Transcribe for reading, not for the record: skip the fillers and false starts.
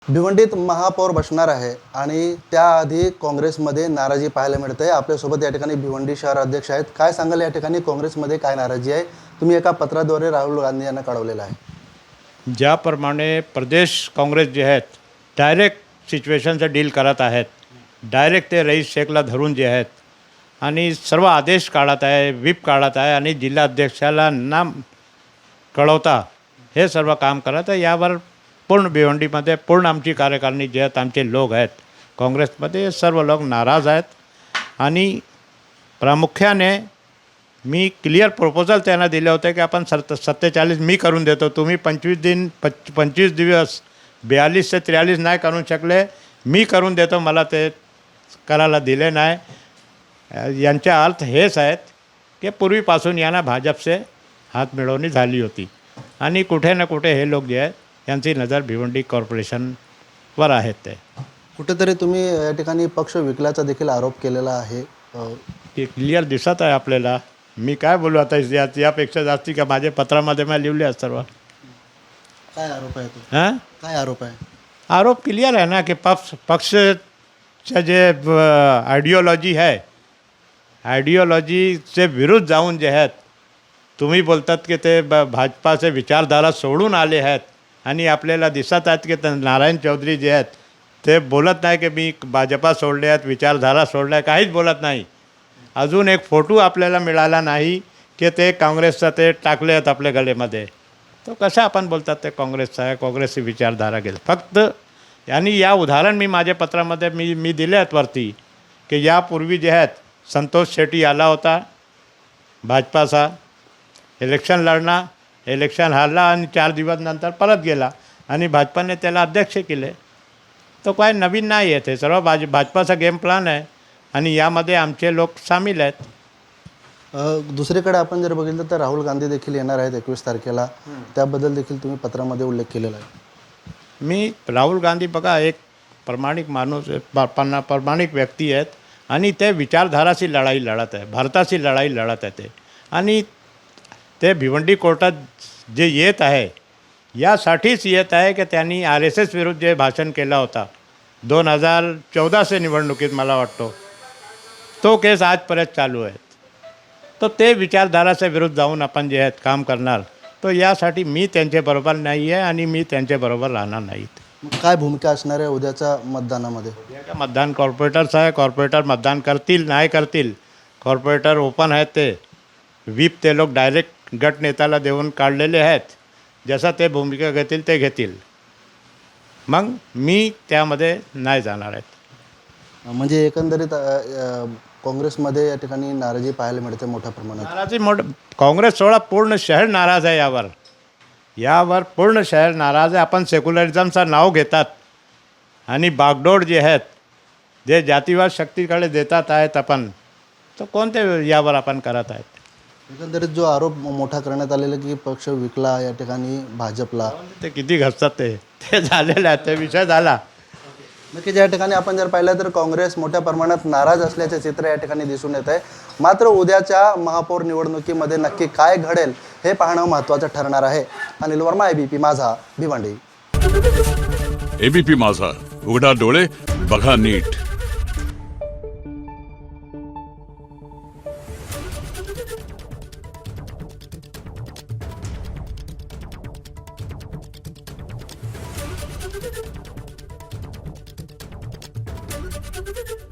भिवंडीत महापौर बसणार आहे आणि त्याआधी काँग्रेसमध्ये नाराजी पाहायला मिळते. आपल्यासोबत या ठिकाणी भिवंडी शहर अध्यक्ष आहेत. काय सांगाल या ठिकाणी काँग्रेसमध्ये काय नाराजी आहे? तुम्ही एका पत्राद्वारे राहुल गांधी यांना कळवलेलं आहे. ज्याप्रमाणे प्रदेश काँग्रेस जे आहेत डायरेक्ट सिच्युएशनचं डील करत आहेत, डायरेक्ट ते रईस शेखला धरून जे आहेत आणि सर्व आदेश काढत आहे, व्हीप काढत आहे आणि जिल्हाध्यक्षाला न कळवता हे सर्व काम करत आहे. यावर पूर्ण भिवंडीमध्ये पूर्ण आमची कार्यकारिणी जे आहेत, आमचे लोक आहेत काँग्रेसमध्ये, सर्व लोक नाराज आहेत. आणि प्रामुख्याने मी क्लिअर प्रपोजल त्यांना दिले होते की आपण 47 मी करून देतो, तुम्ही 25 दिवस 42 ते 43 नाही करू शकले, मी करून देतो, मला ते करायला दिले नाही. यांचा अर्थ हेच आहेत की पूर्वीपासून यांना भाजपचे हात मिळवणी झाली होती आणि कुठे ना कुठे हे लोक जे आहेत यांची नजर भिवंडी कॉर्पोरेशनवर आहेत. ते कुठेतरी तुम्ही या ठिकाणी पक्ष विकल्याचा देखील आरोप केलेला आहे. की क्लिअर दिसत आहे आपल्याला. मी काय बोलू आता यापेक्षा जास्ती का माझ्या पत्रामध्ये मी लिहिले आहे सर्व. काय आरोप आहे तो? हां, काय आरोप आहे? आरोप क्लिअर आहे ना की पक्षच्या जे आयडियोलॉजी आहे, आयडियोलॉजीचे विरुद्ध जाऊन जे आहेत तुम्ही बोलतात की ते भाजपाचे विचारधारा सोडून आले आहेत आणि आपल्याला दिसत आहेत की नारायण चौधरी जे आहेत ते बोलत नाही की मी भाजपा सोडले आहेत, विचारधारा सोडल्या, काहीच बोलत नाही. अजून एक फोटो आपल्याला मिळाला नाही की ते काँग्रेसचा ते टाकले आहेत आपल्या गळेमध्ये. तो कसं आपण बोलतात ते काँग्रेसचा आहे, काँग्रेसची विचारधारा गेली फक्त. आणि या उदाहरण मी माझ्या पत्रामध्ये मी दिले आहेत वरती की यापूर्वी जे आहेत संतोष शेट्टी आला होता भाजपाचा, इलेक्शन लढला, इलेक्शन हारला आणि 4 दिवस नंतर परत गेला आणि भाजपाने त्याला अध्यक्ष केले. तो काय नवीन नाही आहे, ते सर्व भाजपाचा गेम प्लॅन आहे आणि यामध्ये आमचे लोक सामील आहेत. दुसरीकडे आपण जर बघितलं तर राहुल गांधी देखील येणार आहेत 21 तारखेला. त्याबद्दल देखील तुम्ही पत्रामध्ये उल्लेख केलेला आहे. मी राहुल गांधी बघा एक प्रामाणिक माणूस, प्रामाणिक व्यक्ती आहेत आणि ते विचारधाराची लढाई लढत आहे, भारताची लढाई लढत आहे ते. आणि ते भिवंडी कोर्टात जे येत आहे यासाठीच येत आहे की त्यांनी RSS विरुद्ध जे भाषण केला होता 2014 निवडणुकीत मला वाटतो, तो केस आजपर्यंत चालू आहे. तर ते विचारधाराच्या विरुद्ध जाऊन आपण जे आहेत काम करणार, तो यासाठी मी त्यांच्याबरोबर नाही आहे आणि मी त्यांच्याबरोबर राहणार नाहीत. काय भूमिका असणार आहे उद्याच्या मतदानामध्ये? उद्याचं मतदान कॉर्पोरेटर्स आहे, कॉर्पोरेटर मतदान करतील नाही करतील, कॉर्पोरेटर ओपन आहेत. ते व्हीप ते लोक डायरेक्ट गट नेत्याला देऊन काढलेले आहेत. जसं ते भूमिका घेतील ते घेतील, मग मी त्यामध्ये नाही जाणार आहेत. म्हणजे एकंदरीत काँग्रेसमध्ये या ठिकाणी नाराजी पाहायला मिळते मोठ्या प्रमाणात. नाराजी काँग्रेस सोडा पूर्ण शहर नाराज आहे यावर पूर्ण शहर नाराज आहे. आपण सेक्युलरिझमचं नाव घेतात आणि बागडोर जे आहेत जे जातीवाद शक्तीकडे देतात आहेत आपण, तर कोणते यावर आपण करत आहेत. एकंदरीत जो आरोप मोठा करण्यात आलेला की पक्ष विकला या ठिकाणी भाजपला, ते किती घसतात ते झालेलं आहे, ते विषय झाला. नक्कीच या ठिकाणी आपण जर पाहिलं तर काँग्रेस मोठ्या प्रमाणात नाराज असल्याचे चित्र या ठिकाणी दिसून येत आहे. मात्र उद्याच्या महापौर निवडणुकीमध्ये नक्की काय घडेल हे पाहणं महत्त्वाचं ठरणार आहे. अनिल वर्मा, ABP माझा, भिवंडी. ABP माझा, उघडा डोळे बघा नीट. Thank you.